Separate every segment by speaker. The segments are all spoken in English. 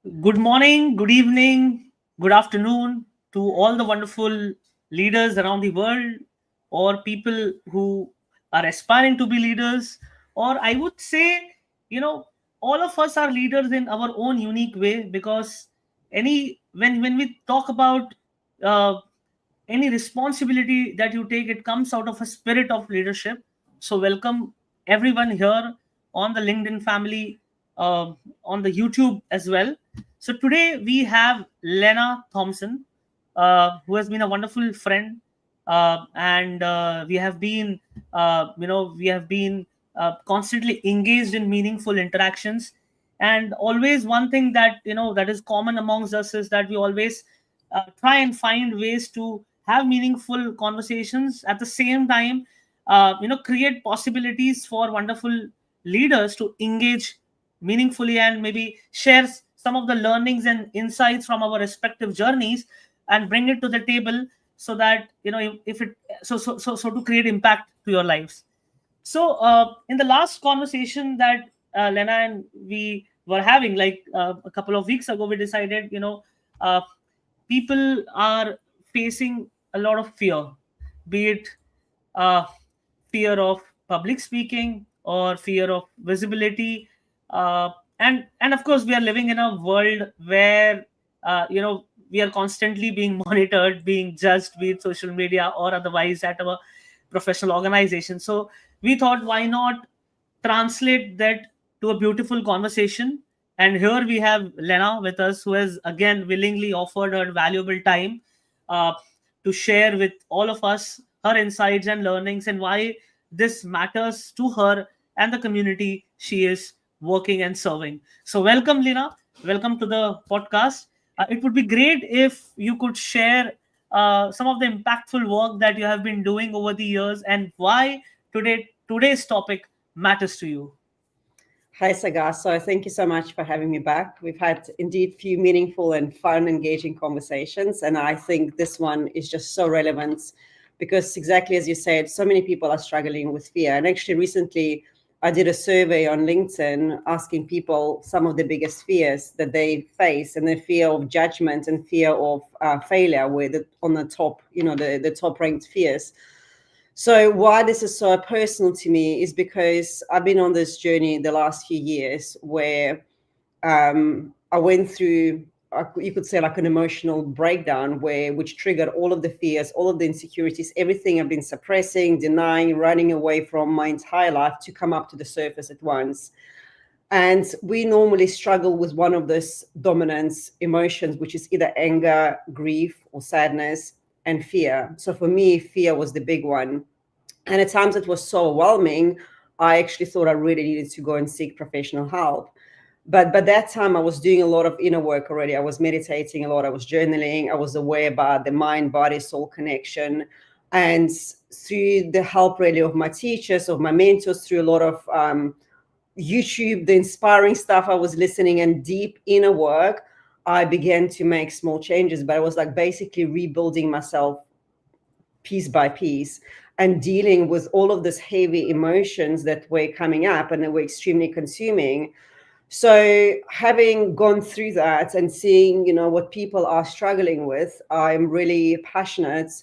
Speaker 1: Good morning, good evening, good afternoon to all the wonderful leaders around the world, or people who are aspiring to be leaders. Or I would say, all of us are leaders in our own unique way, because when we talk about uh, any responsibility that you take, it comes out of a spirit of leadership. So welcome everyone here on the LinkedIn family, uh, on the YouTube as well. So today we have Lena Thompson, who has been a wonderful friend, and we have been constantly engaged in meaningful interactions. And always one thing that that is common amongst us is that we always try and find ways to have meaningful conversations, at the same time create possibilities for wonderful leaders to engage meaningfully and maybe share some of the learnings and insights from our respective journeys and bring it to the table, so that if it so to create impact to your lives. So in the last conversation that Lena and we were having, like a couple of weeks ago, we decided, uh, people are facing a lot of fear, be it uh, fear of public speaking or fear of visibility, uh, and of course we are living in a world where we are constantly being monitored, being judged, be it social media or otherwise at our professional organization. So we thought, why not translate that to a beautiful conversation? And here we have Lena with us, who has again willingly offered her valuable time uh, to share with all of us her insights and learnings, and why this matters to her and the community she is working and serving. So, welcome, Lena. Welcome to the podcast. It would be great if you could share some of the impactful work that you have been doing over the years, and why today's topic matters to you.
Speaker 2: Hi, Sagar. So thank you so much for having me back. We've had indeed few meaningful and fun, engaging conversations. And I think this one is just so relevant because exactly as you said, so many people are struggling with fear. And actually recently I did a survey on LinkedIn asking people some of the biggest fears that they face, and the fear of judgment and fear of failure were on the top, the top ranked fears. So why this is so personal to me is because I've been on this journey the last few years where I went through, you could say, like an emotional breakdown, which triggered all of the fears, all of the insecurities, everything I've been suppressing, denying, running away from my entire life to come up to the surface at once. And we normally struggle with one of those dominant emotions, which is either anger, grief, or sadness, and fear. So for me, fear was the big one. And at times it was so overwhelming, I actually thought I really needed to go and seek professional help. But by that time, I was doing a lot of inner work already. I was meditating a lot. I was journaling. I was aware about the mind, body, soul connection. And through the help really of my teachers, of my mentors, through a lot of YouTube, the inspiring stuff I was listening, and deep inner work, I began to make small changes. But I was like basically rebuilding myself piece by piece and dealing with all of these heavy emotions that were coming up and that were extremely consuming. So having gone through that and seeing, what people are struggling with, I'm really passionate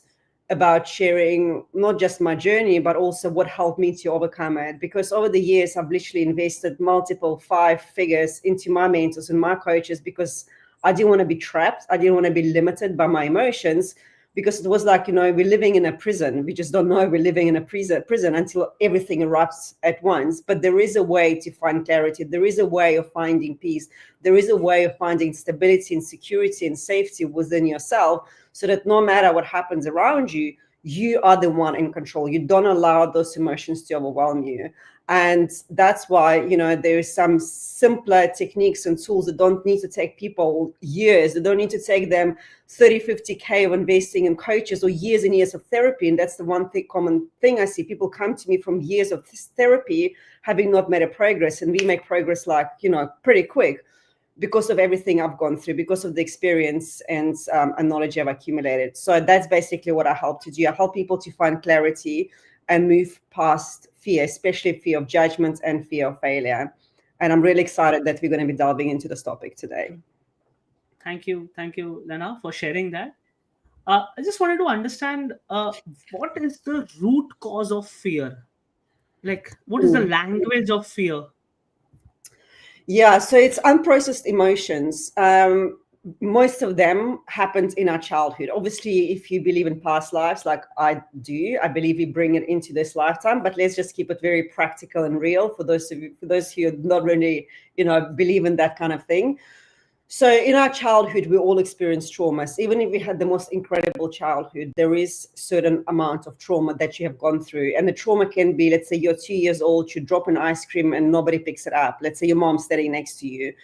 Speaker 2: about sharing not just my journey, but also what helped me to overcome it. Because over the years, I've literally invested multiple five figures into my mentors and my coaches because I didn't want to be trapped. I didn't want to be limited by my emotions, because it was like, we're living in a prison. We just don't know we're living in a prison until everything erupts at once. But there is a way to find clarity. There is a way of finding peace. There is a way of finding stability and security and safety within yourself, so that no matter what happens around you, you are the one in control. You don't allow those emotions to overwhelm you. And that's why, there's some simpler techniques and tools that don't need to take people years. They don't need to take them 30, 50K of investing in coaches or years and years of therapy. And that's the one common thing I see. People come to me from years of therapy, having not made a progress. And we make progress like, pretty quick, because of everything I've gone through, because of the experience and knowledge I've accumulated. So that's basically what I help to do. I help people to find clarity and move past fear, especially fear of judgment and fear of failure. And I'm really excited that we're going to be delving into this topic today.
Speaker 1: Thank you, Lena, for sharing that. I just wanted to understand what is the root cause of fear? Like, what is the
Speaker 2: Mm.
Speaker 1: language of fear?
Speaker 2: Yeah, so it's unprocessed emotions. Most of them happened in our childhood. Obviously, if you believe in past lives, like I do, I believe we bring it into this lifetime. But let's just keep it very practical and real for those of you, for those who not really, believe in that kind of thing. So in our childhood, we all experience traumas. Even if we had the most incredible childhood, there is certain amount of trauma that you have gone through. And the trauma can be, let's say you're 2 years old, you drop an ice cream and nobody picks it up. Let's say your mom's standing next to you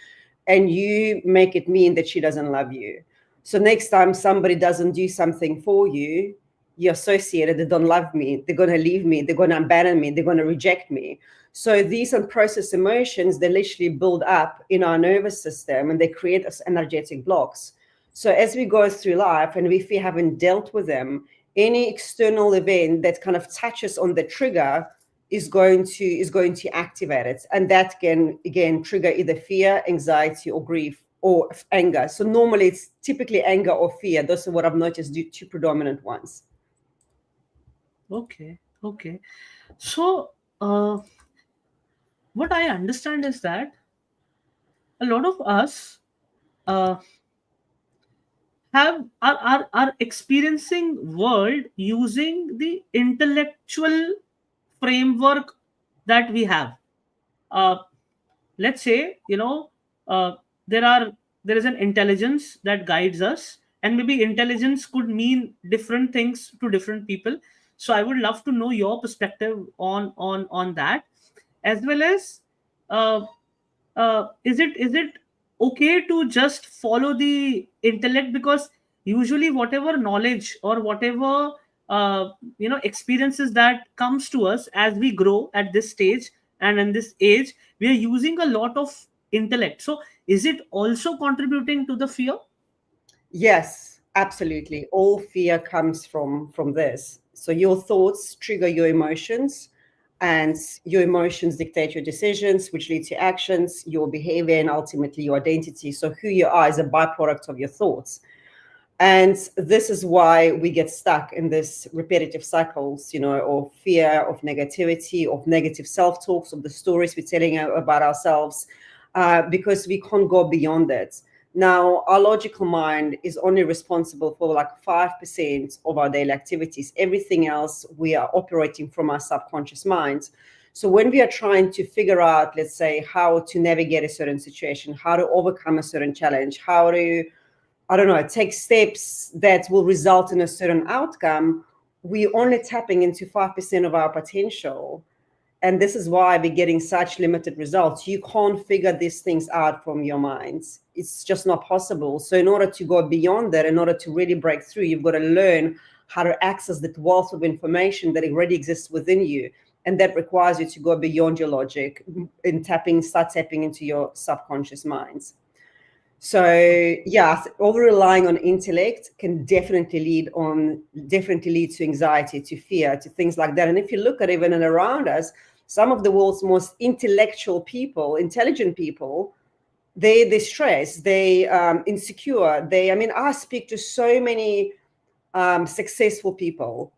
Speaker 2: and you make it mean that she doesn't love you. So next time somebody doesn't do something for you, you associate it, they don't love me, they're going to leave me, they're going to abandon me, they're going to reject me. So these unprocessed emotions, they literally build up in our nervous system and they create us energetic blocks. So as we go through life and if we haven't dealt with them, any external event that kind of touches on the trigger is going to activate it, and that can again trigger either fear, anxiety, or grief, or anger. So normally it's typically anger or fear. Those are what I've noticed, the two predominant ones.
Speaker 1: Okay, okay. So, uh, what I understand is that a lot of us uh, are experiencing world using the intellectual framework that we have. Uh, let's say, uh, there are there is an intelligence that guides us, and maybe intelligence could mean different things to different people. So I would love to know your perspective on that, as well as uh, is it okay to just follow the intellect? Because usually whatever knowledge or whatever experiences that comes to us as we grow at this stage and in this age, we are using a lot of intellect. So is it also contributing to the fear?
Speaker 2: Yes, absolutely. All fear comes from this. So your thoughts trigger your emotions, and your emotions dictate your decisions, which lead to actions, your behavior, and ultimately your identity. So who you are is a byproduct of your thoughts. And this is why we get stuck in this repetitive cycles, of fear, of negativity, of negative self-talks, of the stories we're telling about ourselves, because we can't go beyond it. Now, our logical mind is only responsible for like 5% of our daily activities. Everything else, we are operating from our subconscious mind. So when we are trying to figure out, let's say, how to navigate a certain situation, how to overcome a certain challenge, how to, I don't know, take steps that will result in a certain outcome, we're only tapping into 5% of our potential. And this is why we're getting such limited results. You can't figure these things out from your minds. It's just not possible. So in order to go beyond that, in order to really break through, you've got to learn how to access that wealth of information that already exists within you. And that requires you to go beyond your logic and start tapping into your subconscious minds. So yeah, over relying on intellect can definitely lead to anxiety, to fear, to things like that. And if you look at even and around us, some of the world's most intellectual people, intelligent people, they stress, they insecure. I speak to so many successful people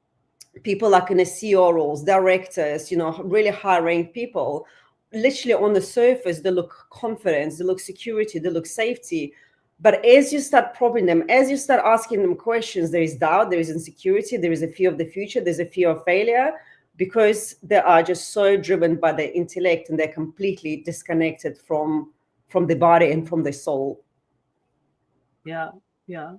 Speaker 2: like in the CEO roles, directors, really high ranked people. Literally on the surface, they look confidence, they look security, they look safety. But as you start probing them, as you start asking them questions, there is doubt, there is insecurity, there is a fear of the future, there's a fear of failure, because they are just so driven by their intellect and they're completely disconnected from the body and from the soul.
Speaker 1: Yeah, yeah.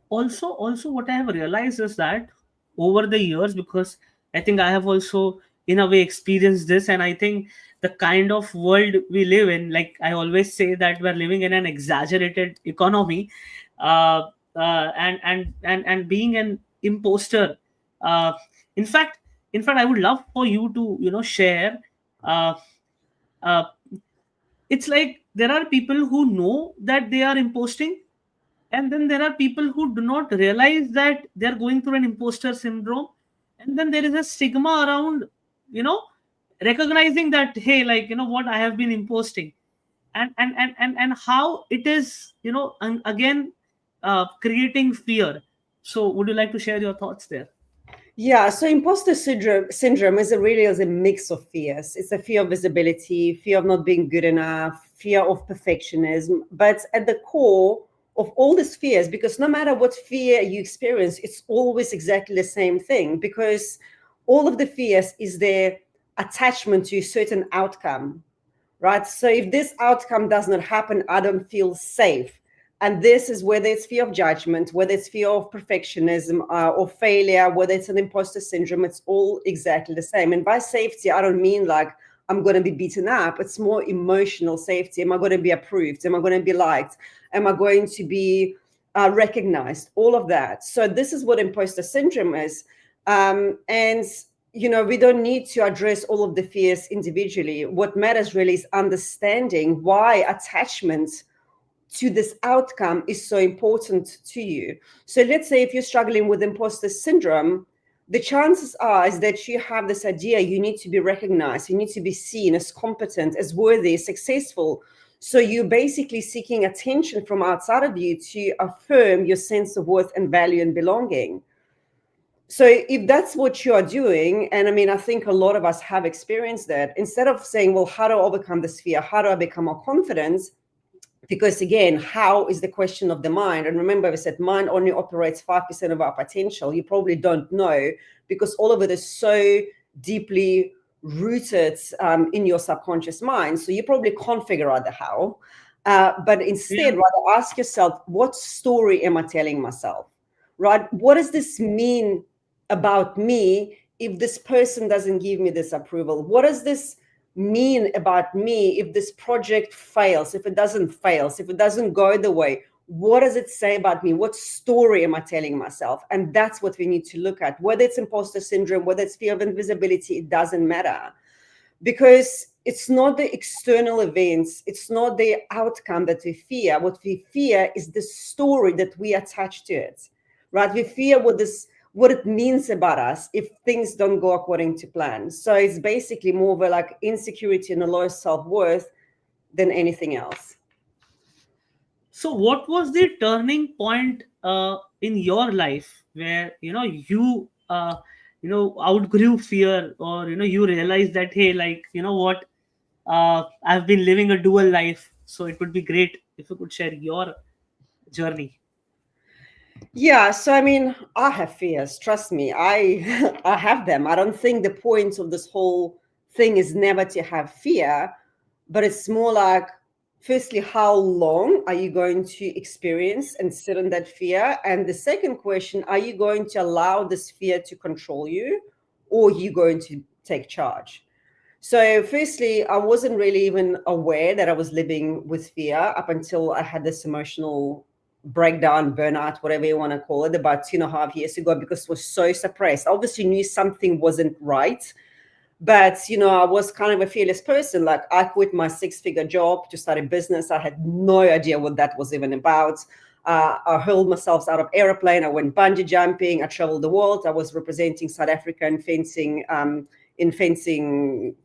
Speaker 1: Also what I have realized is that over the years, because I think I have also in a way experienced this, and I think the kind of world we live in, like I always say that we're living in an exaggerated economy, uh, and being an imposter. uh, in fact I would love for you to share. uh, uh, it's like there are people who know that they are imposting, and then there are people who do not realize that they're going through an imposter syndrome. And then there is a stigma around you know recognizing that, hey, like, what, I have been imposting. and how it is, again, creating fear. So would you like to share your thoughts there?
Speaker 2: Yeah, so imposter syndrome is really is a mix of fears. It's a fear of visibility, fear of not being good enough, fear of perfectionism. But at the core of all these fears, because no matter what fear you experience, it's always exactly the same thing. Because all of the fears is their attachment to a certain outcome, right? So if this outcome does not happen, I don't feel safe. And this is whether it's fear of judgment, whether it's fear of perfectionism or failure, whether it's an imposter syndrome, it's all exactly the same. And by safety, I don't mean like I'm going to be beaten up. It's more emotional safety. Am I going to be approved? Am I going to be liked? Am I going to be recognized? All of that. So this is what imposter syndrome is. And we don't need to address all of the fears individually. What matters really is understanding why attachment to this outcome is so important to you. So let's say if you're struggling with imposter syndrome, the chances are is that you have this idea you need to be recognized, you need to be seen as competent, as worthy, as successful. So you're basically seeking attention from outside of you to affirm your sense of worth and value and belonging. So if that's what you are doing, and I mean, I think a lot of us have experienced that, instead of saying, well, how do I overcome this fear? How do I become more confident? Because again, how is the question of the mind. And remember, we said mind only operates 5% of our potential. You probably don't know because all of it is so deeply rooted in your subconscious mind. So you probably can't figure out the how. But instead,
Speaker 1: Yeah.
Speaker 2: rather ask yourself, what story am I telling myself? Right? What does this mean about me if this person doesn't give me this approval? What does this mean about me if this project fails, if it doesn't go the way? What does it say about me? What story am I telling myself? And that's what we need to look at. Whether it's imposter syndrome, whether it's fear of invisibility, it doesn't matter, because it's not the external events, it's not the outcome that we fear. What we fear is the story that we attach to it, right? We fear what it means about us if things don't go according to plan. So it's basically more of a like insecurity and a low self-worth than anything else.
Speaker 1: So what was the turning point in your life where you outgrew fear, or you realized that, hey, like, what, I've been living a dual life, so it would be great if you could share your journey.
Speaker 2: Yeah, so I mean, I have fears. Trust me, I I have them. I don't think the point of this whole thing is never to have fear, but it's more like, firstly, how long are you going to experience and sit in that fear? And the second question, are you going to allow this fear to control you, or are you going to take charge? So, firstly, I wasn't really even aware that I was living with fear up until I had this emotional breakdown, burnout, whatever you want to call it, about 2.5 years ago, because it was so suppressed. I obviously knew something wasn't right, but I was kind of a fearless person. Like, I quit my 6-figure job to start a business. I had no idea what that was even about. I hurled myself out of airplane. I went bungee jumping. I traveled the world. I was representing South Africa in fencing. In fencing.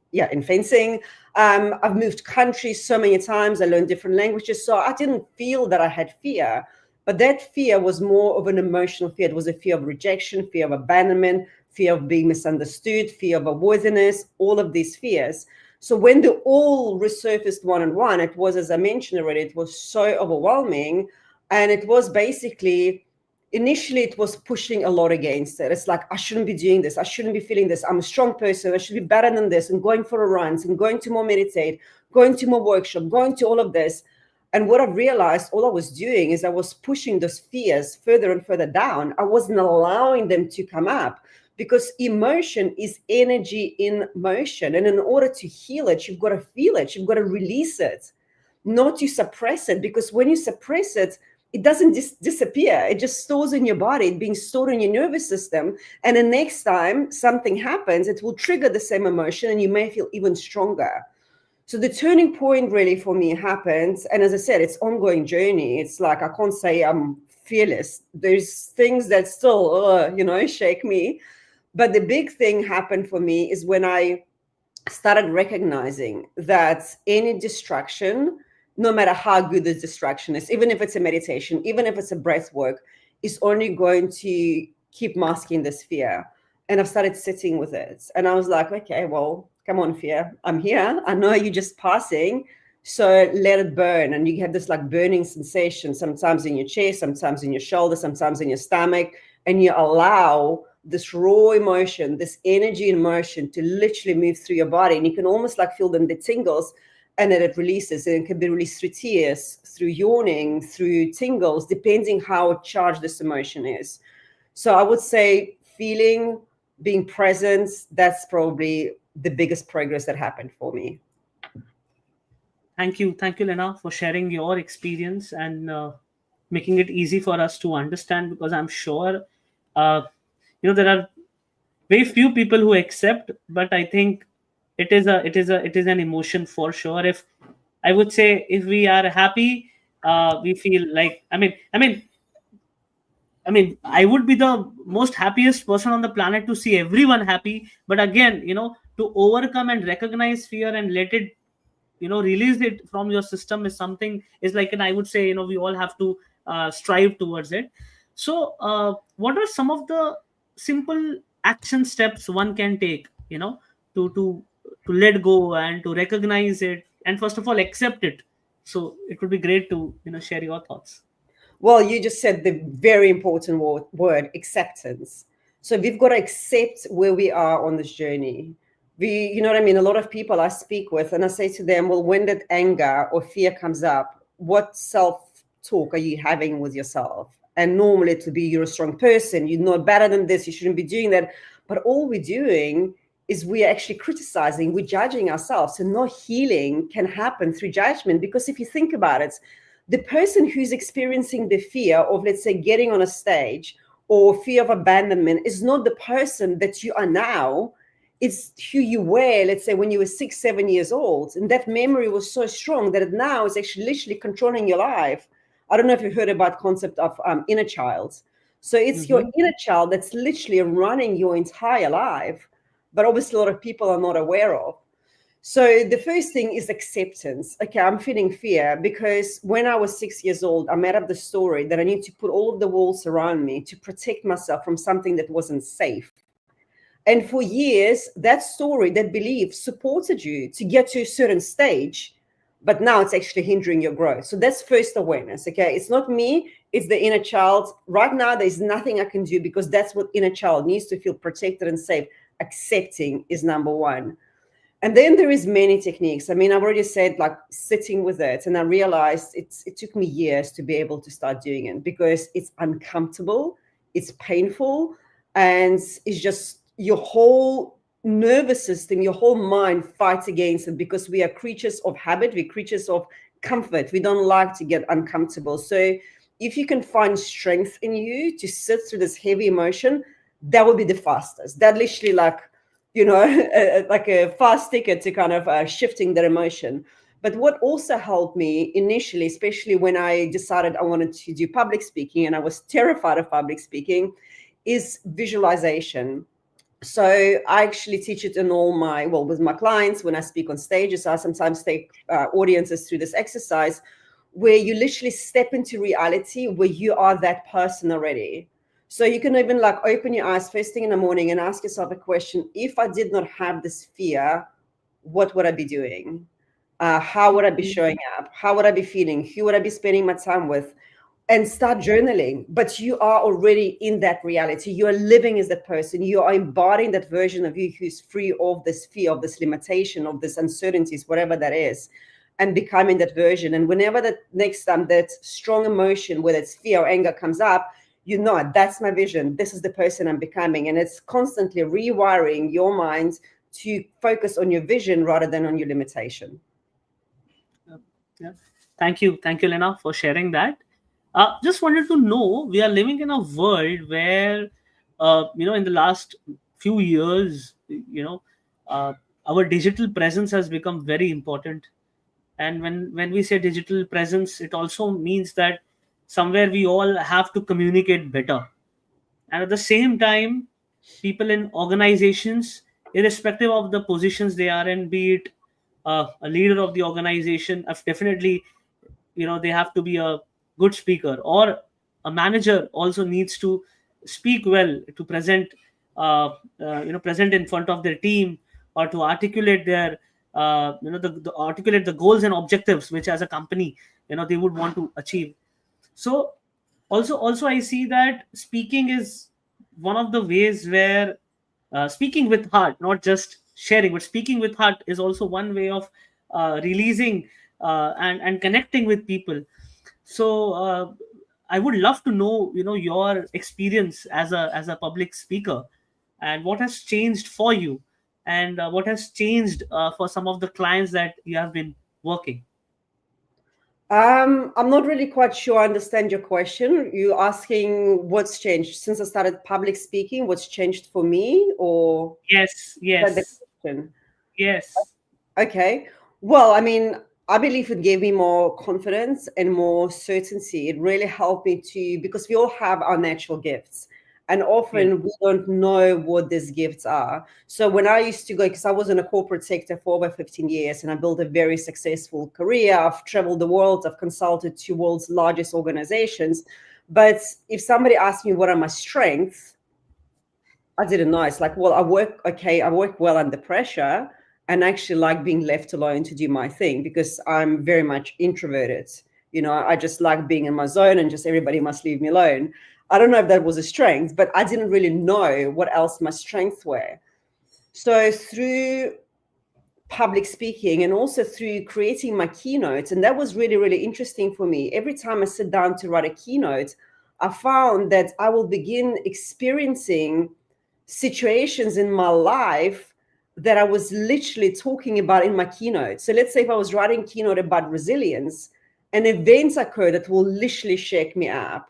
Speaker 2: I've moved countries so many times. I learned different languages. So I didn't feel that I had fear. But that fear was more of an emotional fear. It was a fear of rejection, fear of abandonment, fear of being misunderstood, fear of unworthiness, all of these fears. So when they all resurfaced one on one, it was, as I mentioned already, it was so overwhelming. And it was basically, initially it was pushing a lot against it. It's like, I shouldn't be doing this. I shouldn't be feeling this. I'm a strong person. I should be better than this, and going for a runs and going to more meditate, going to more workshop, going to all of this. And what I realized, all I was doing is I was pushing those fears further and further down. I wasn't allowing them to come up, because emotion is energy in motion. And in order to heal it, you've got to feel it. You've got to release it, not to suppress it, because when you suppress it, it doesn't disappear. It just stores in your body. It's being stored in your nervous system. And the next time something happens, it will trigger the same emotion and you may feel even stronger. So the turning point really for me happens. And as I said, it's ongoing journey. It's like, I can't say I'm fearless. There's things that still, shake me. But the big thing happened for me is when I started recognizing that any distraction no matter how good this distraction is, even if it's a meditation, even if it's a breath work, is only going to keep masking this fear. And I've started sitting with it. And I was like, okay, well, come on, fear. I'm here. I know you're just passing. So let it burn. And you have this like burning sensation, sometimes in your chest, sometimes in your shoulder, sometimes in your stomach. And you allow this raw emotion, this energy and motion to literally move through your body. And you can almost like feel them, the tingles, and then it releases. And it can be released through tears, through yawning, through tingles, depending how charged this emotion is. So I would say feeling, being present, that's probably the biggest progress that happened for me.
Speaker 1: Thank you, Lena, for sharing your experience and making it easy for us to understand. Because I'm sure, uh, there are very few people who accept, but I think it is an emotion for sure. If I would say, if we are happy, we feel like, I would be the most happiest person on the planet to see everyone happy. But again, to overcome and recognize fear and let it, release it from your system is something, is like, and I would say, we all have to strive towards it. So, what are some of the simple action steps one can take, to let go and to recognize it, and first of all accept it? So it would be great to, share your thoughts.
Speaker 2: Well, you just said the very important word, acceptance. So we've got to accept where we are on this journey. You know what I mean? A lot of people I speak with, and I say to them, well, when that anger or fear comes up, what self talk are you having with yourself? And normally it will be, you're a strong person, you're not better than this, you shouldn't be doing that. But all we're doing is we're actually criticizing, we're judging ourselves. And no healing can happen through judgment. Because if you think about it, the person who's experiencing the fear of, let's say, getting on a stage or fear of abandonment is not the person that you are now. It's who you were, let's say, when you were 6, 7 years old. And that memory was so strong that it now is actually literally controlling your life. I don't know if you've heard about concept of inner child. So it's your
Speaker 1: Mm-hmm.
Speaker 2: inner child that's literally running your entire life. But obviously a lot of people are not aware of. So the first thing is acceptance. Okay, I'm feeling fear because when I was 6 years old, I made up the story that I need to put all of the walls around me to protect myself from something that wasn't safe. And for years, that story, that belief supported you to get to a certain stage, but now it's actually hindering your growth. So that's first awareness. Okay, it's not me, it's the inner child. Right now, there's nothing I can do because that's what inner child needs to feel protected and safe. Accepting is number one. And then there is many techniques. I mean, I've already said like sitting with it, and I realized it took me years to be able to start doing it because it's uncomfortable, it's painful, and it's just your whole nervous system, your whole mind fights against it because we are creatures of habit, we're creatures of comfort. We don't like to get uncomfortable. So if you can find strength in you to sit through this heavy emotion, that would be the fastest. That literally like, like a fast ticket to kind of shifting their emotion. But what also helped me initially, especially when I decided I wanted to do public speaking and I was terrified of public speaking, is visualization. So I actually teach it in with my clients when I speak on stages. I sometimes take audiences through this exercise where you literally step into reality where you are that person already. So you can even like open your eyes first thing in the morning and ask yourself a question. If I did not have this fear, what would I be doing? How would I be showing up? How would I be feeling? Who would I be spending my time with? And start journaling. But you are already in that reality. You are living as that person. You are embodying that version of you who's free of this fear, of this limitation, of this uncertainties, whatever that is, and becoming that version. And whenever that next time that strong emotion, whether it's fear or anger, comes up, that's my vision. This is the person I'm becoming. And it's constantly rewiring your mind to focus on your vision rather than on your limitation.
Speaker 1: Yeah. Thank you, Lena, for sharing that. Just wanted to know, we are living in a world where, in the last few years, uh, our digital presence has become very important. And when we say digital presence, it also means that somewhere we all have to communicate better. And at the same time, people in organizations, irrespective of the positions they are in, be it a leader of the organization, definitely they have to be a good speaker, or a manager also needs to speak well to present, present in front of their team, or to articulate their, the articulate the goals and objectives which as a company they would want to achieve. So also I see that speaking is one of the ways where, speaking with heart, not just sharing, but speaking with heart is also one way of releasing and connecting with people. So I would love to know your experience as a public speaker, and what has changed for you, and what has changed for some of the clients that you have been working.
Speaker 2: I'm not really quite sure I understand your question. You asking what's changed since I started public speaking, what's changed for me, or
Speaker 1: Yes,
Speaker 2: is that the
Speaker 1: yes,
Speaker 2: question?
Speaker 1: yes.
Speaker 2: Okay. Well, I mean, I believe it gave me more confidence and more certainty. It really helped me to, because we all have our natural gifts. And
Speaker 1: Yeah,
Speaker 2: often we don't know what these gifts are. So when I used to go, because I was in a corporate sector for over 15 years and I built a very successful career, I've traveled the world, I've consulted to world's largest organizations. But if somebody asked me what are my strengths, I didn't know. It's like, well, I work okay, I work well under pressure and actually like being left alone to do my thing because I'm very much introverted. I just like being in my zone and just everybody must leave me alone. I don't know if that was a strength, but I didn't really know what else my strengths were. So through public speaking and also through creating my keynotes, and that was really, really interesting for me. Every time I sit down to write a keynote, I found that I will begin experiencing situations in my life that I was literally talking about in my keynote. So let's say if I was writing a keynote about resilience, an event occurred that will literally shake me up.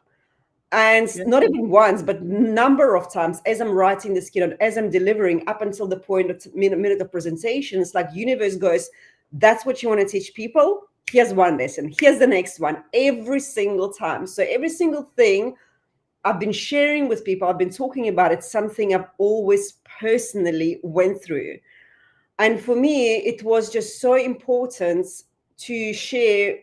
Speaker 2: And
Speaker 1: yeah,
Speaker 2: not even once, but number of times as I'm writing this keynote, as I'm delivering up until the point of minute of presentation, it's like universe goes, that's what you want to teach people? Here's one lesson. Here's the next one every single time. So every single thing I've been sharing with people, I've been talking about it, something I've always personally went through. And for me, it was just so important to share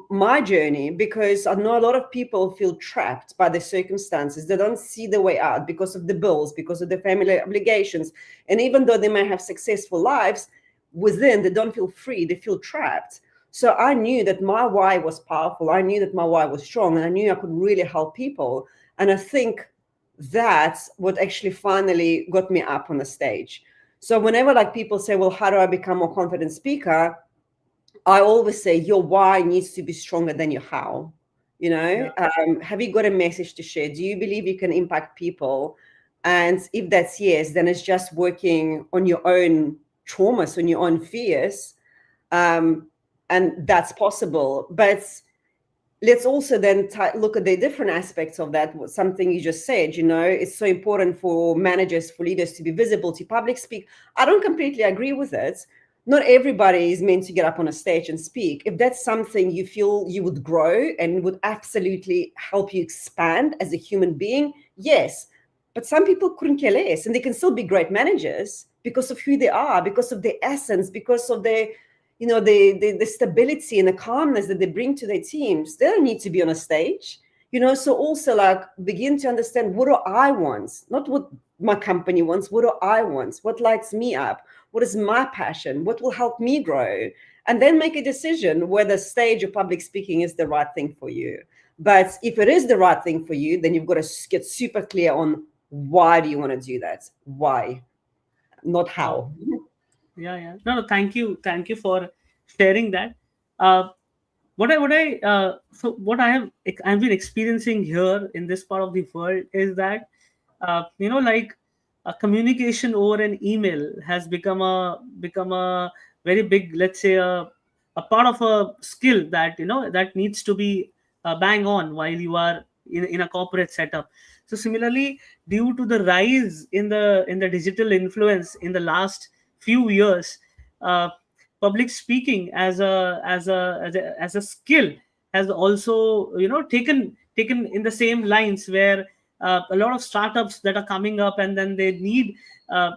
Speaker 2: my journey because I know a lot of people feel trapped by the circumstances. They don't see the way out because of the bills, because of the family obligations. And even though they may have successful lives, within they don't feel free, they feel trapped. So I knew that my why was powerful. I knew that my why was strong, and I knew I could really help people. And I think that's what actually finally got me up on the stage. So whenever like people say, well, how do I become a more confident speaker? I always say your why needs to be stronger than your how.
Speaker 1: yeah,
Speaker 2: Have you got a message to share? Do you believe you can impact people? And if that's yes, then it's just working on your own traumas, on your own fears. Um, and that's possible. But let's also then look at the different aspects of that. Something you just said, it's so important for managers, for leaders to be visible, to public speak. I don't completely agree with it. Not everybody is meant to get up on a stage and speak. If that's something you feel you would grow and would absolutely help you expand as a human being, yes. But some people couldn't care less, and they can still be great managers because of who they are, because of their essence, because of their the stability and the calmness that they bring to their teams. They don't need to be on a stage. So also like begin to understand, what do I want, not what my company wants, what do I want, what lights me up, what is my passion, what will help me grow, and then make a decision whether stage or public speaking is the right thing for you. But if it is the right thing for you, then you've got to get super clear on why do you want to do that, why, not
Speaker 1: wow,
Speaker 2: how.
Speaker 1: yeah, yeah. No, no, thank you for sharing that. uh, what I've been experiencing here in this part of the world is that, like, a communication over an email has become a very big, let's say, a part of a skill that that needs to be bang on while you are in a corporate setup. So similarly, due to the rise in the digital influence in the last few years, public speaking as a skill has also taken in the same lines, where a lot of startups that are coming up, and then they need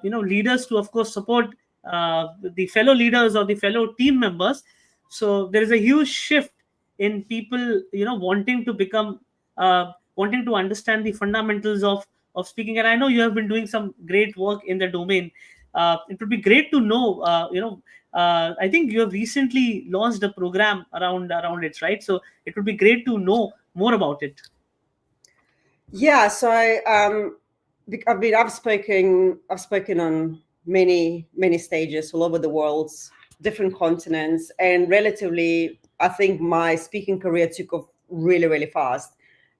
Speaker 1: leaders to, of course, support the fellow leaders or the fellow team members. So there is a huge shift in people, wanting to become, wanting to understand the fundamentals of speaking. And I know you have been doing some great work in the domain. It would be great to know, I think you have recently launched a program around it, right? So it would be great to know more about it.
Speaker 2: Yeah, so I've spoken on many stages all over the world, different continents, and relatively, I think my speaking career took off really fast,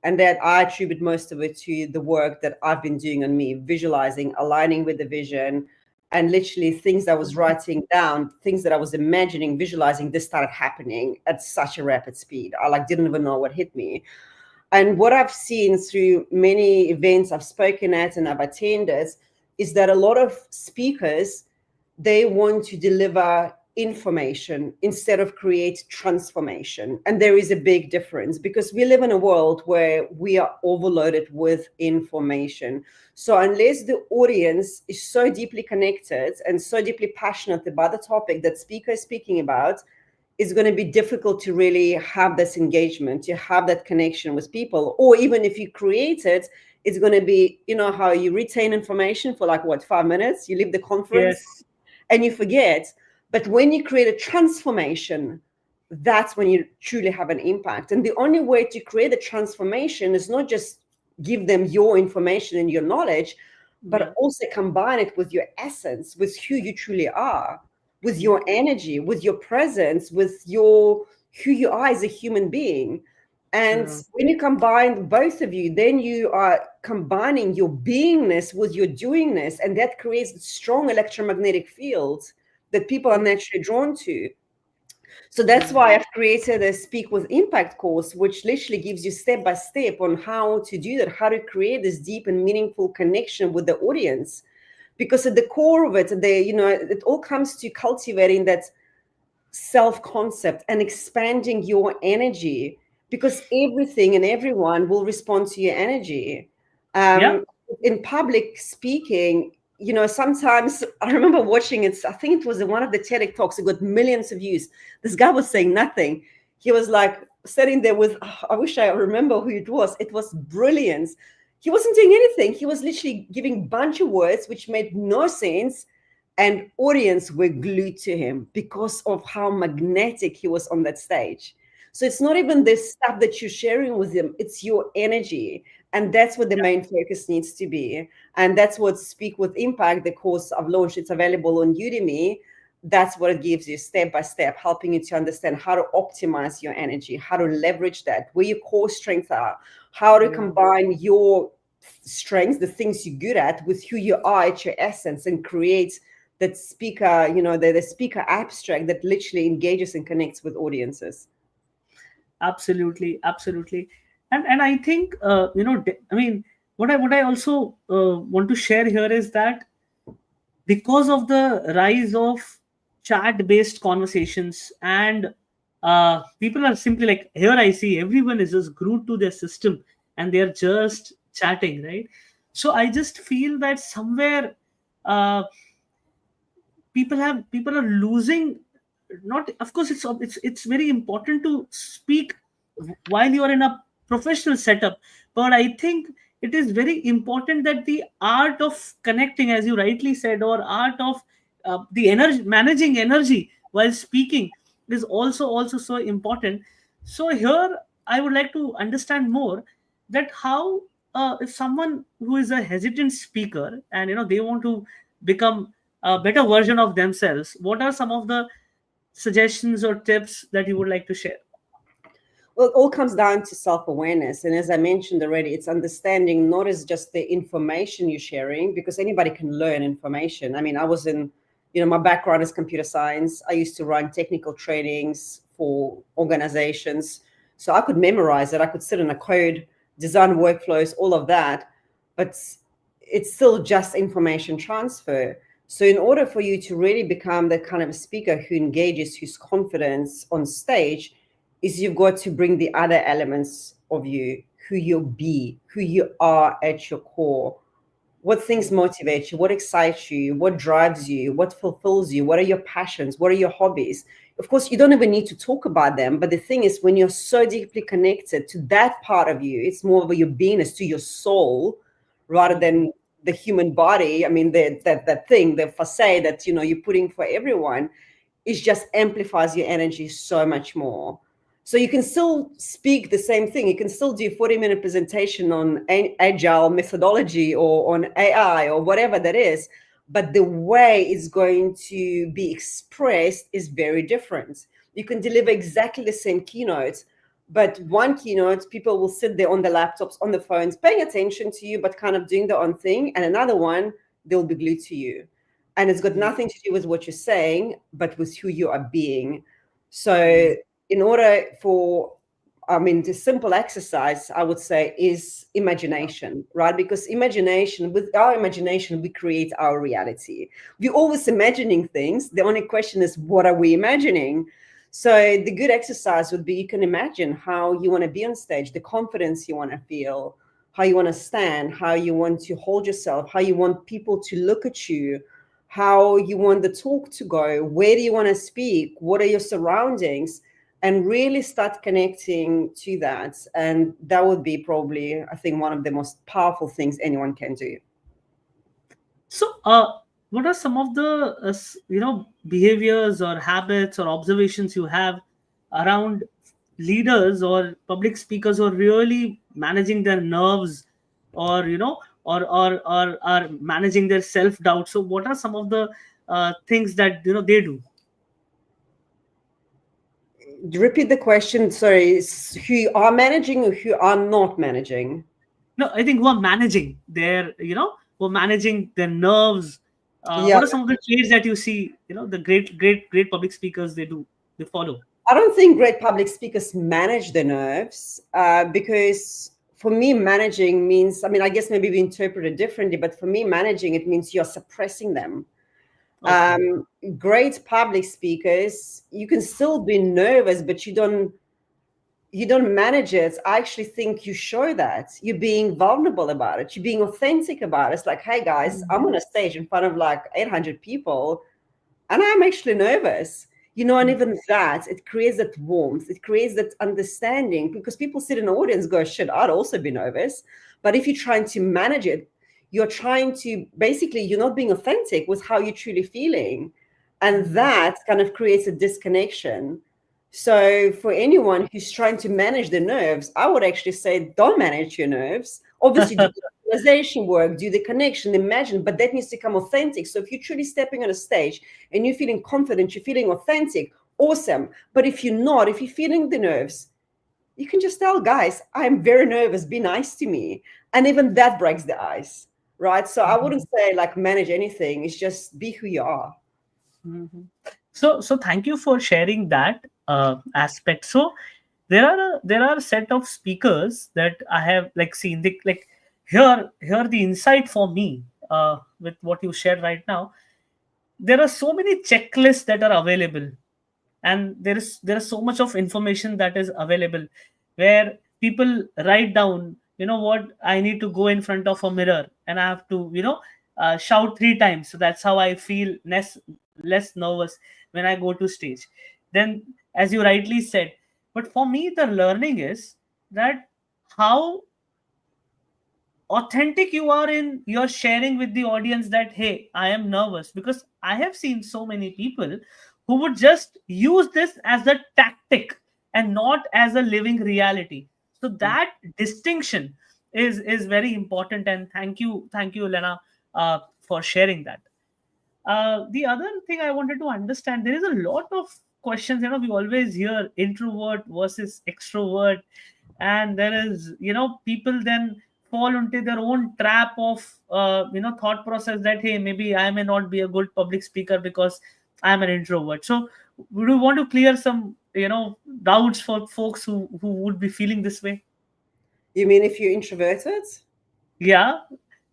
Speaker 2: and that I attribute most of it to the work that I've been doing on me, visualizing, aligning with the vision, and literally things that I was writing down, things that I was imagining, visualizing, this started happening at such a rapid speed. I like didn't even know what hit me. And what I've seen through many events I've spoken at and I've attended is that a lot of speakers, they want to deliver information instead of create transformation. And there is a big difference because we live in a world where we are overloaded with information. So unless the audience is so deeply connected and so deeply passionate about the topic that speaker is speaking about, it's going to be difficult to really have this engagement, to have that connection with people. Or even if you create it, it's going to be, how you retain information for like, what, 5 minutes? You leave the conference
Speaker 1: Yes.
Speaker 2: and you forget. But when you create a transformation, that's when you truly have an impact. And the only way to create a transformation is not just give them your information and your knowledge,
Speaker 1: Yeah.
Speaker 2: but also combine it with your essence, with who you truly are, with
Speaker 1: Yeah.
Speaker 2: your energy, with your presence, with your who you are as a human being. And
Speaker 1: Yeah.
Speaker 2: when you combine both of you, then you are combining your beingness with your doingness, and that creates strong electromagnetic fields that people are naturally drawn to. So that's
Speaker 1: Yeah.
Speaker 2: why I've created a Speak with Impact course, which literally gives you step by step on how to do that, how to create this deep and meaningful connection with the audience. Because at the core of it, it all comes to cultivating that self-concept and expanding your energy, because everything and everyone will respond to your energy.
Speaker 1: Yeah.
Speaker 2: In public speaking, sometimes I remember watching it. I think it was in one of the TED talks. It got millions of views. This guy was saying nothing. He was like sitting there with, I wish I remember who it was. It was brilliant. He wasn't doing anything. He was literally giving a bunch of words which made no sense, and audience were glued to him because of how magnetic he was on that stage. So it's not even this stuff that you're sharing with them, it's your energy. And that's what the main focus needs to be. And that's what Speak with Impact, the course I've launched, it's available on Udemy. That's what it gives you step by step, helping you to understand how to optimize your energy, how to leverage that, where your core strengths are, how to
Speaker 1: Yeah.
Speaker 2: combine your strengths, the things you're good at, with who you are at your essence, and create that speaker, the speaker abstract that literally engages and connects with audiences.
Speaker 1: Absolutely, absolutely. And I think, I mean, what I also want to share here is that because of the rise of chat based conversations, and people are simply like, here I see everyone is just glued to their system and they're just chatting, right? So I just feel that somewhere, uh, people are losing. Not, of course, it's very important to speak while you are in a professional setup, but I think it is very important that the art of connecting, as you rightly said, or art of the energy, managing energy while speaking, is also so important. So here I would like to understand more that how, if someone who is a hesitant speaker and they want to become a better version of themselves, what are some of the suggestions or tips that you would like to share?
Speaker 2: Well, it all comes down to self-awareness. And as I mentioned already, it's understanding not as just the information you're sharing, because anybody can learn information. I mean, I was in, my background is computer science. I used to run technical trainings for organizations. So I could memorize it. I could sit in a code, design workflows, all of that. But it's still just information transfer. So in order for you to really become the kind of speaker who engages, who's confident on stage, is you've got to bring the other elements of you, who you be, who you are at your core. What things motivate you? What excites you? What drives you? What fulfills you? What are your passions? What are your hobbies? of course, you don't even need to talk about them. But the thing is, when you're so deeply connected to that part of you, it's more of your beingness, to your soul, rather than the human body. I mean, that thing, the facade that you're putting for everyone, it just amplifies your energy so much more. So you can still speak the same thing. You can still do a 40-minute presentation on agile methodology or on AI or whatever that is, but the way it's going to be expressed is very different. You can deliver exactly the same keynote, but one keynote, people will sit there on the laptops, on the phones, paying attention to you, but kind of doing their own thing. And another one, they'll be glued to you. And it's got nothing to do with what you're saying, but with who you are being. So in order for, the simple exercise, I would say, is imagination, right? Because with our imagination, we create our reality. We're always imagining things. The only question is, what are we imagining? So the good exercise would be, you can imagine how you want to be on stage, the confidence you want to feel, how you want to stand, how you want to hold yourself, how you want people to look at you, how you want the talk to go, where do you want to speak, what are your surroundings, and really start connecting to that. And that would be probably, I think, one of the most powerful things anyone can do.
Speaker 1: So, what are some of the behaviors or habits or observations you have around leaders or public speakers who are really managing their nerves, or or are managing their self doubt? So, what are some of the things that they do?
Speaker 2: Repeat the question. Sorry, who you are managing or who are not managing?
Speaker 1: No, I think who are managing their who are managing their nerves.
Speaker 2: Yeah,
Speaker 1: What are some of the traits that you see? The great public speakers they follow.
Speaker 2: I don't think great public speakers manage the nerves, because for me, managing means, I guess maybe we interpret it differently, but for me, managing, it means you're suppressing them.
Speaker 1: Okay.
Speaker 2: Great public speakers, you can still be nervous, but you don't manage it. I actually think you show that you're being vulnerable about it. You're being authentic about it. It's like, hey guys, I'm on a stage in front of like 800 people and I'm actually nervous. And even that, it creates that warmth, it creates that understanding, because people sit in the audience and go, shit, I'd also be nervous. But if you're trying to manage it, you're trying to, basically, you're not being authentic with how you're truly feeling. And that kind of creates a disconnection. So for anyone who's trying to manage the nerves, I would actually say, don't manage your nerves. Obviously, do the visualization work, do the connection, imagine, but that needs to come authentic. So if you're truly stepping on a stage and you're feeling confident, you're feeling authentic, awesome. But if you're not, if you're feeling the nerves, you can just tell, guys, I'm very nervous, be nice to me. And even that breaks the ice, right? So I wouldn't say like manage anything. It's just be who you are.
Speaker 1: Mhm. So thank you for sharing that aspect. So there are a set of speakers that I have like seen. Like here the insight for me with what you shared right now. There are so many checklists that are available, and there is so much of information that is available, where people write down, what, I need to go in front of a mirror and I have to shout 3 times, so that's how I feel less nervous when I go to stage. Then, as you rightly said, but for me the learning is that how authentic you are in your sharing with the audience, that hey, I am nervous, because I have seen so many people who would just use this as a tactic and not as a living reality. So that distinction is very important, and thank you Lena, for sharing that. The other thing I wanted to understand, there is a lot of questions. We always hear introvert versus extrovert, and there is, people then fall into their own trap of, thought process that hey, maybe I may not be a good public speaker because I'm an introvert. So, would you want to clear some, doubts for folks who would be feeling this way?
Speaker 2: You mean if you're introverted?
Speaker 1: Yeah,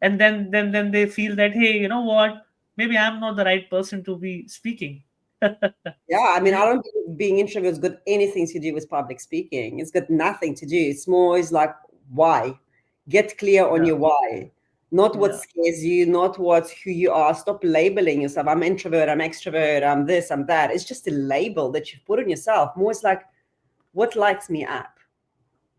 Speaker 1: and then they feel that hey, you know what, maybe I'm not the right person to be speaking.
Speaker 2: Yeah, I don't think being introvert's got anything to do with public speaking. It's got nothing to do. It's more is like why. Get clear on
Speaker 1: Yeah.
Speaker 2: your why. not what
Speaker 1: Yeah.
Speaker 2: scares you, not what who you are. Stop labeling yourself. I'm introvert, I'm extrovert, I'm this, I'm that. It's just a label that you've put on yourself. More it's like, what lights me up?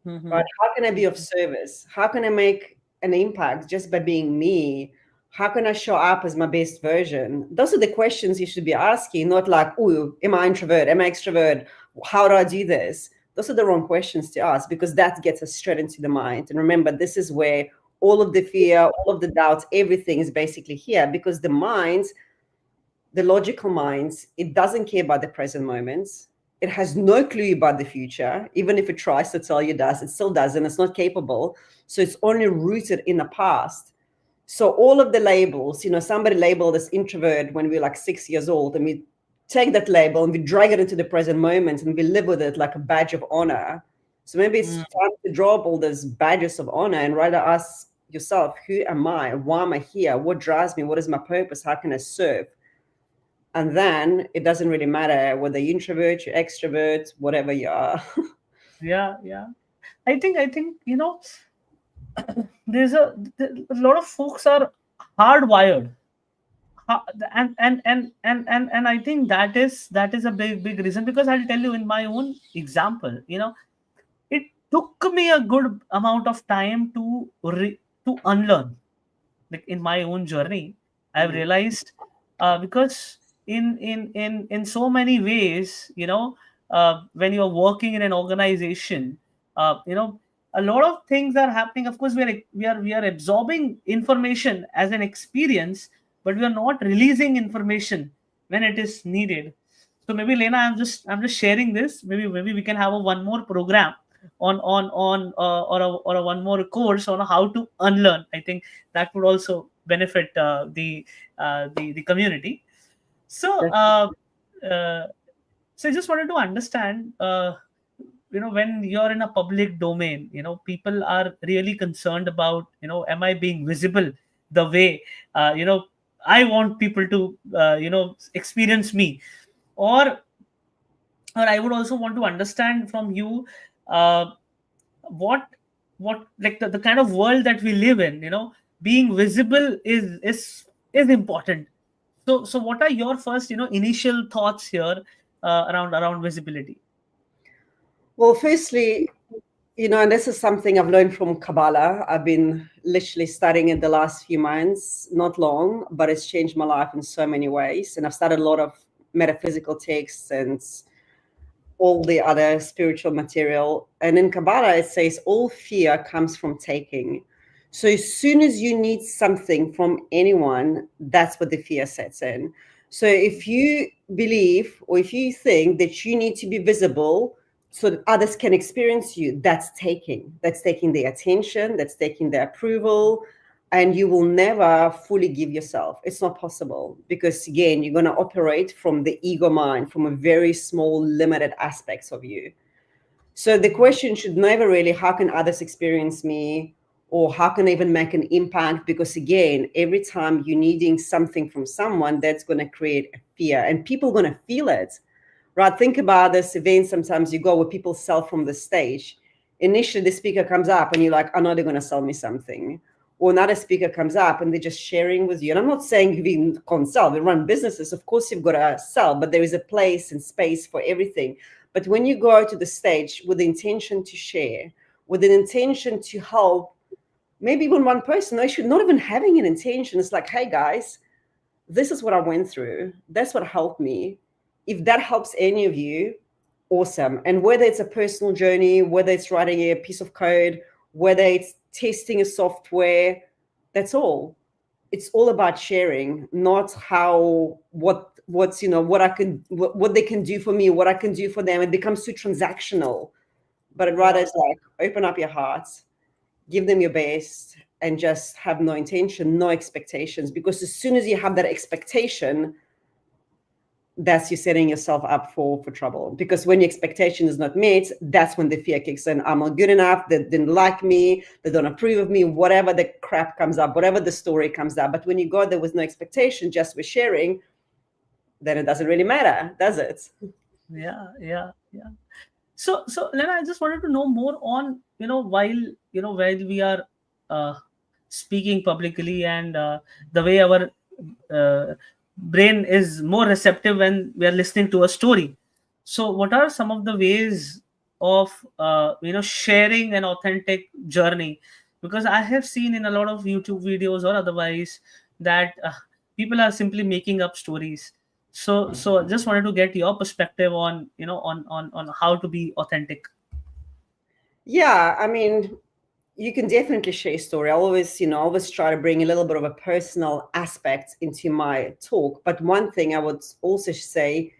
Speaker 2: Right?
Speaker 1: Mm-hmm.
Speaker 2: How can I be of service? How can I make an impact just by being me? How can I show up as my best version? Those are the questions you should be asking, not like, oh, am I introvert? Am I extrovert? How do I do this? Those are the wrong questions to ask because that gets us straight into the mind. And remember, this is where all of the fear, all of the doubts, everything is basically here because the mind, the logical minds, it doesn't care about the present moments. It has no clue about the future. Even if it tries to tell you it does, it still doesn't. It's not capable. So it's only rooted in the past. So all of the labels, somebody labeled us introvert when we were like 6 years old, and we take that label and we drag it into the present moment and we live with it like a badge of honor. So maybe it's
Speaker 1: Mm.
Speaker 2: time to drop all those badges of honor and rather ask yourself, who am I? Why am I here? What drives me? What is my purpose? How can I serve? And then it doesn't really matter whether you're introvert, you're extrovert, whatever you are.
Speaker 1: Yeah, yeah. I think there's a lot of folks are hardwired. Ha- and I think that is a big reason, because I'll tell you in my own example, it took me a good amount of time to unlearn. Like in my own journey, I've
Speaker 2: Mhm.
Speaker 1: realized, because in so many ways, when you're working in an organization, a lot of things are happening. Of course, we are absorbing information as an experience, but we are not releasing information when it is needed. So maybe, Lena, I'm just sharing this. Maybe we can have a one more program on or a one more course on how to unlearn. I think that would also benefit the community. So uh, so I just wanted to understand, when you're in a public domain, people are really concerned about, am I being visible the way, I want people to, experience me, or I would also want to understand from you, uh, what like the kind of world that we live in, being visible is important. So what are your first, initial thoughts here, around visibility?
Speaker 2: Well, firstly, and this is something I've learned from Kabbalah. I've been literally studying it the last few months, not long, but it's changed my life in so many ways. And I've studied a lot of metaphysical texts and all the other spiritual material. And in Kabbalah, it says all fear comes from taking. So as soon as you need something from anyone, that's what the fear sets in. So if you believe or if you think that you need to be visible so that others can experience you, that's taking. That's taking their attention, that's taking their approval, and you will never fully give yourself. It's not possible because, again, you're going to operate from the ego mind, from a very small, limited aspects of you. So the question should never really, how can others experience me? Or how can I even make an impact? Because again, every time you're needing something from someone, that's going to create a fear and people are going to feel it. Right? Think about this event sometimes you go where people sell from the stage. Initially, the speaker comes up and you're like, I know they're going to sell me something. Or another speaker comes up and they're just sharing with you. And I'm not saying you can't sell, we run businesses. Of course, you've got to sell, but there is a place and space for everything. But when you go to the stage with the intention to share, with an intention to help, maybe even one person, they should not even having an intention. It's like, hey guys, this is what I went through. That's what helped me. If that helps any of you, awesome. And whether it's a personal journey, whether it's writing a piece of code, whether it's testing a software, that's all. It's all about sharing, not how what's what I can what they can do for me, what I can do for them. It becomes too transactional. But it rather
Speaker 1: Yeah,
Speaker 2: is like open up your hearts, give them your best, and just have no intention, no expectations. Because as soon as you have that expectation, that's you setting yourself up for trouble. Because when your expectation is not met, that's when the fear kicks in. I'm not good enough, they didn't like me, they don't approve of me, whatever the crap comes up, whatever the story comes up. But when you go there with no expectation, just with sharing, then it doesn't really matter, does it?
Speaker 1: yeah. So Lena, I just wanted to know more on, while we are uh, speaking publicly, and the way our uh, brain is more receptive when we are listening to a story. So what are some of the ways of sharing an authentic journey? Because I have seen in a lot of YouTube videos or otherwise that people are simply making up stories. So just wanted to get your perspective on on how to be authentic.
Speaker 2: Yeah, I mean, you can definitely share a story. I always, always try to bring a little bit of a personal aspect into my talk. But one thing I would also say,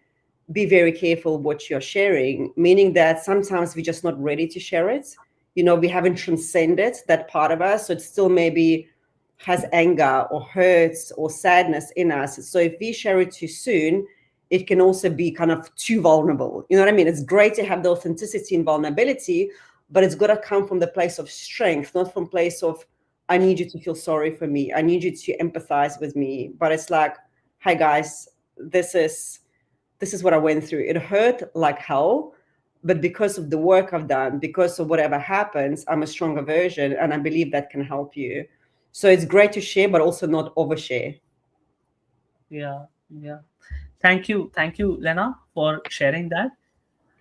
Speaker 2: be very careful what you're sharing, meaning that sometimes we're just not ready to share it. We haven't transcended that part of us. So it still maybe has anger or hurts or sadness in us. So if we share it too soon, it can also be kind of too vulnerable. You know what I mean? It's great to have the authenticity and vulnerability, but it's got to come from the place of strength, not from place of, I need you to feel sorry for me. I need you to empathize with me. But it's like, hey guys, this is what I went through. It hurt like hell, but because of the work I've done, because of whatever happens, I'm a stronger version, and I believe that can help you. So it's great to share, but also not overshare.
Speaker 1: Yeah, yeah. Thank you, Lena, for sharing that.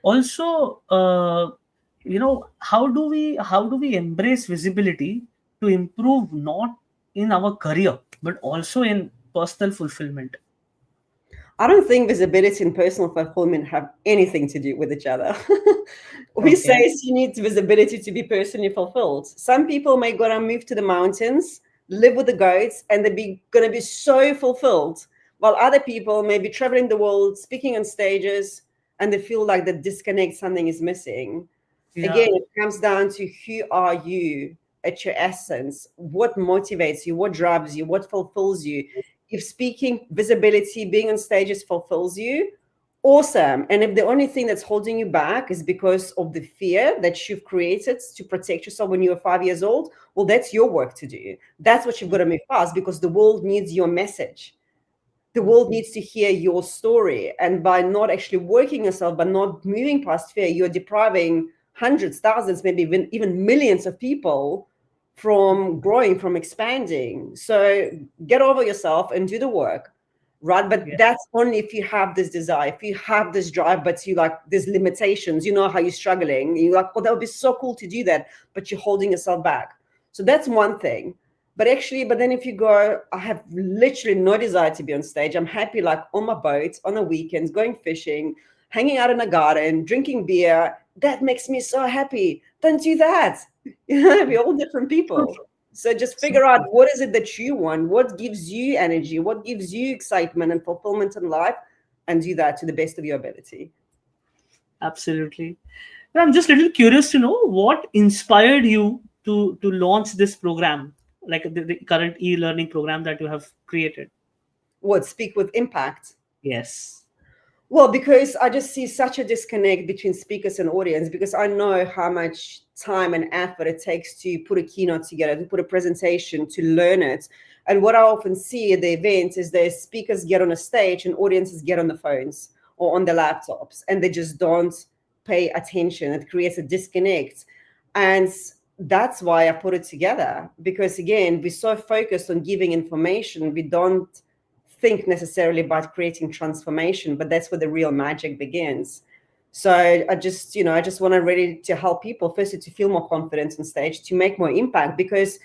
Speaker 1: Also, how do we embrace visibility to improve not in our career but also in personal fulfillment?
Speaker 2: I don't think visibility and personal fulfillment have anything to do with each other. We say
Speaker 1: Okay.
Speaker 2: you need visibility to be personally fulfilled. Some people may gonna move to the mountains, live with the goats, and they're gonna be so fulfilled, while other people may be traveling the world, speaking on stages, and they feel like the disconnect, something is missing. Again,
Speaker 1: Yeah.
Speaker 2: it comes down to who are you at your essence, what motivates you, what drives you, what fulfills you. If speaking, visibility, being on stages fulfills you, awesome. And if the only thing that's holding you back is because of the fear that you've created to protect yourself when you were 5 years old, well, that's your work to do. That's what you've got to move past, because the world needs your message. The world needs to hear your story. And by not actually working yourself, by not moving past fear, you're depriving hundreds, thousands, maybe even millions of people from growing, from expanding. So get over yourself and do the work, right? But
Speaker 1: Yeah.
Speaker 2: that's only if you have this desire, if you have this drive, but you like there's limitations. You know how you're struggling. You're like, oh, that would be so cool to do that, but you're holding yourself back. So that's one thing. But then if you go, I have literally no desire to be on stage. I'm happy like on my boat, on the weekends, going fishing, hanging out in a garden, drinking beer. That makes me so happy. Don't do that. We're all different
Speaker 1: So
Speaker 2: people.
Speaker 1: true.
Speaker 2: So just
Speaker 1: So
Speaker 2: figure out
Speaker 1: true.
Speaker 2: what is it that you want, what gives you energy, what gives you excitement and fulfillment in life, and do that to the best of your ability.
Speaker 1: Absolutely. And I'm just a little curious to know what inspired you to launch this program, like the current e-learning program that you have created.
Speaker 2: What speak with impact?
Speaker 1: Yes.
Speaker 2: Well, because I just see such a disconnect between speakers and audience, because I know how much time and effort it takes to put a keynote together, to put a presentation, to learn it. And what I often see at the events is the speakers get on a stage and audiences get on the phones or on the laptops, and they just don't pay attention. It creates a disconnect. And that's why I put it together, because again, we're so focused on giving information, we don't think necessarily about creating transformation, but that's where the real magic begins. So I just want to ready to help people firstly to feel more confidence on stage, to make more impact. Because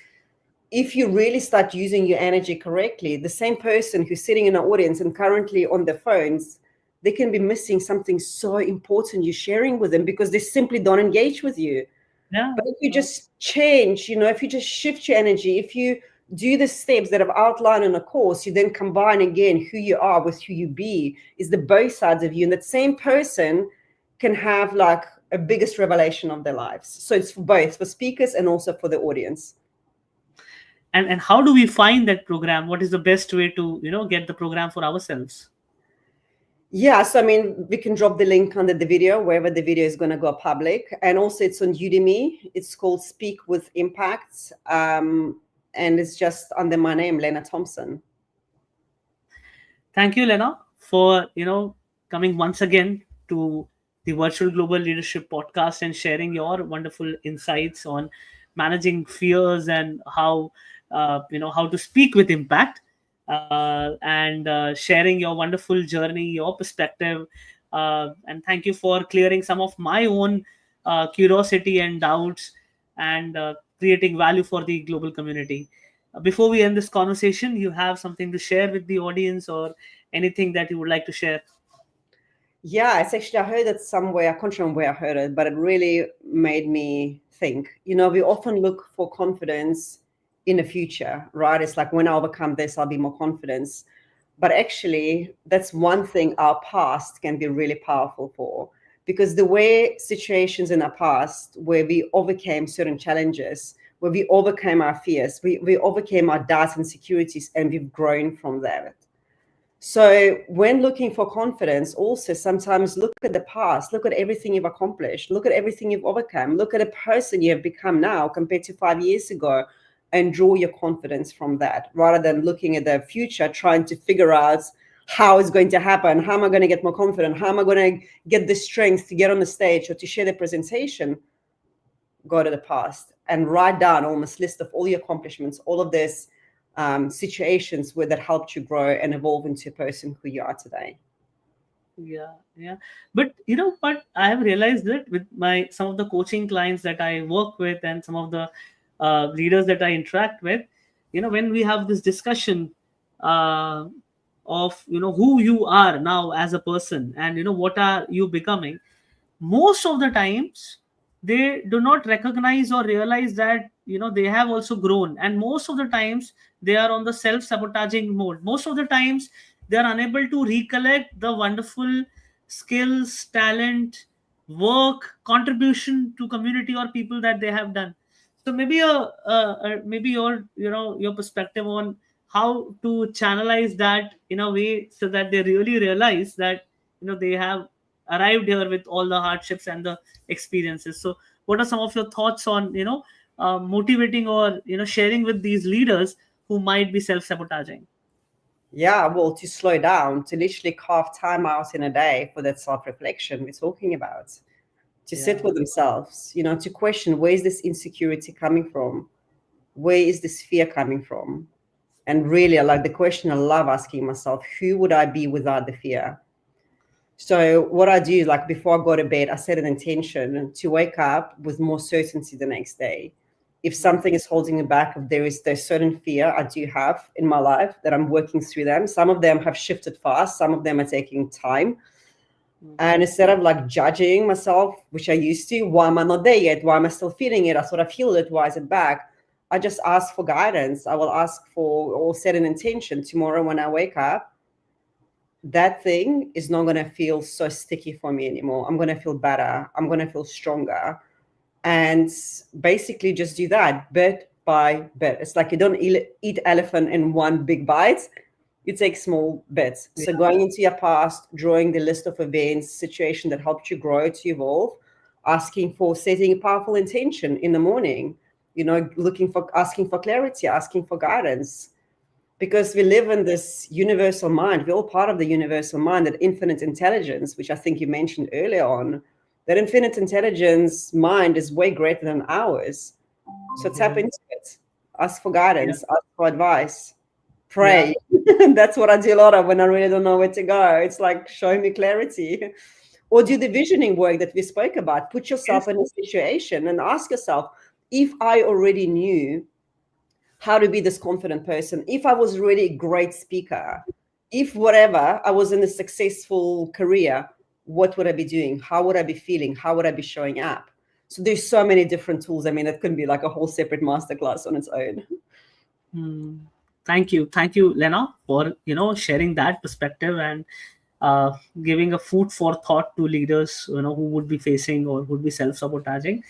Speaker 2: if you really start using your energy correctly, the same person who's sitting in an audience and currently on their phones, they can be missing something so important you're sharing with them because they simply don't engage with you.
Speaker 1: Yeah.
Speaker 2: But if you just change, if you just shift your energy, if you do the steps that I've outlined in a course, you then combine again who you are with who you be, is the both sides of you. And that same person can have like a biggest revelation of their lives. So it's for both, for speakers and also for the audience.
Speaker 1: And how do we find that program? What is the best way to get the program for ourselves?
Speaker 2: Yeah, so I mean, we can drop the link under the video, wherever the video is going to go public. And also it's on Udemy. It's called Speak with Impact. And it's just under my name, Lena Thompson.
Speaker 1: Thank you, Lena, for coming once again to the Virtual Global Leadership Podcast and sharing your wonderful insights on managing fears and how how to speak with impact, and sharing your wonderful journey, your perspective. And thank you for clearing some of my own curiosity and doubts, and creating value for the global community. Before we end this conversation, you have something to share with the audience, or anything that you would like to share?
Speaker 2: Yeah, it's actually, I heard it somewhere. I can't remember where I heard it, but it really made me think. We often look for confidence in the future, right? It's like, when I overcome this, I'll be more confident. But actually, that's one thing our past can be really powerful for. Because the way situations in our past, where we overcame certain challenges, where we overcame our fears, we overcame our doubts and insecurities, and we've grown from that. So when looking for confidence, also sometimes look at the past, look at everything you've accomplished, look at everything you've overcome, look at a person you have become now compared to 5 years ago, and draw your confidence from that, rather than looking at the future, trying to figure out how it's going to happen, how am I going to get more confident, how am I going to get the strength to get on the stage or to share the presentation. Go to the past and write down almost list of all your accomplishments, all of this situations where that helped you grow and evolve into a person who you are today.
Speaker 1: Yeah, yeah. But what I have realized, that with my some of the coaching clients that I work with, and some of the leaders that I interact with, when we have this discussion uh, of who you are now as a person, and what are you becoming, most of the times they do not recognize or realize that they have also grown, and most of the times they are on the self sabotaging mode. Most of the times they are unable to recollect the wonderful skills, talent, work, contribution to community or people that they have done. So maybe maybe your perspective on how to channelize that in a way, so that they really realize that they have arrived here with all the hardships and the experiences. So what are some of your thoughts on motivating, or sharing with these leaders who might be self-sabotaging?
Speaker 2: Yeah, well, to slow down, to literally carve time out in a day for that self-reflection we're talking about, to sit
Speaker 1: Yeah,
Speaker 2: with themselves, to question, where is this insecurity coming from? Where is this fear coming from? And really, I like the question I love asking myself, who would I be without the fear? So what I do is, like, before I go to bed, I set an intention to wake up with more certainty the next day. If something is holding me back, if there's certain fear I do have in my life, that I'm working through them. Some of them have shifted fast, some of them are taking time. And instead of like judging myself, which I used to, why am I not there yet? Why am I still feeling it? I sort of feel it. Why is it back? I just ask for guidance. I will ask for, or set an intention tomorrow when I wake up, that thing is not going to feel so sticky for me anymore. I'm going to feel better. I'm going to feel stronger. And basically just do that bit by bit. It's like you don't eat elephant in one big bite. You take small bits.
Speaker 1: yeah,
Speaker 2: So going into your past, drawing the list of events, situation that helped you grow, to evolve, setting a powerful intention in the morning, asking for clarity, asking for guidance, because we live in this universal mind. We're all part of the universal mind, that infinite intelligence, which I think you mentioned earlier on. That infinite intelligence mind is way greater than ours. So tap
Speaker 1: yeah,
Speaker 2: into it. Ask for
Speaker 1: yeah,
Speaker 2: guidance, ask for advice,
Speaker 1: yeah,
Speaker 2: pray. That's what I do a lot of when I really don't know where to go. It's like, show me clarity. Or do the visioning work that we spoke about. Put yourself
Speaker 1: yes,
Speaker 2: in a situation and ask yourself, if I already knew how to be this confident person, if I was really a great speaker, if whatever, I was in a successful career, what would I be doing? How would I be feeling? How would I be showing up? So there's so many different tools. I mean, it could be like a whole separate masterclass on its own.
Speaker 1: Hmm. Thank you, Lena, for sharing that perspective, and uh, giving a food for thought to leaders who would be facing or would be self-sabotaging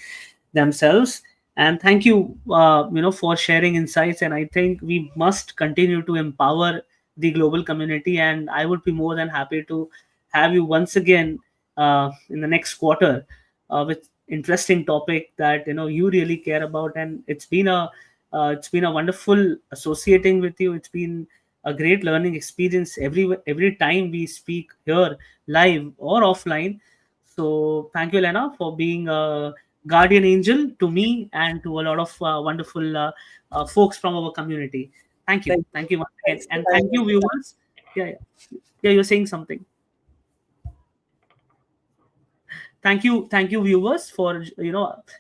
Speaker 1: themselves. And thank you, for sharing insights. And I think we must continue to empower the global community. And I would be more than happy to have you once again in the next quarter with interesting topic that you really care about. And it's been a wonderful associating with you. It's been a great learning experience every time we speak here, live or offline. So thank you, Lena, for being guardian angel to me and to a lot of wonderful folks from our community.
Speaker 2: Thank you.
Speaker 1: Thank you once again,
Speaker 2: Thanks for
Speaker 1: and
Speaker 2: having
Speaker 1: thank
Speaker 2: me.
Speaker 1: you, viewers. Yeah, yeah, you're saying something. Thank you, viewers, for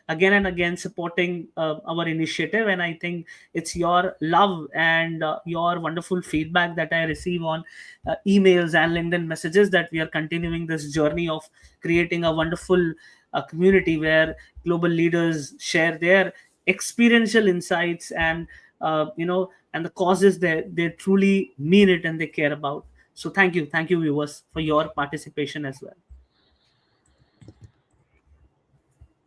Speaker 1: again and again supporting our initiative. And I think it's your love and your wonderful feedback that I receive on emails and LinkedIn messages that we are continuing this journey of creating a wonderful community where global leaders share their experiential insights and and the causes that they truly mean it and they care about. So thank you, viewers, for your participation as well.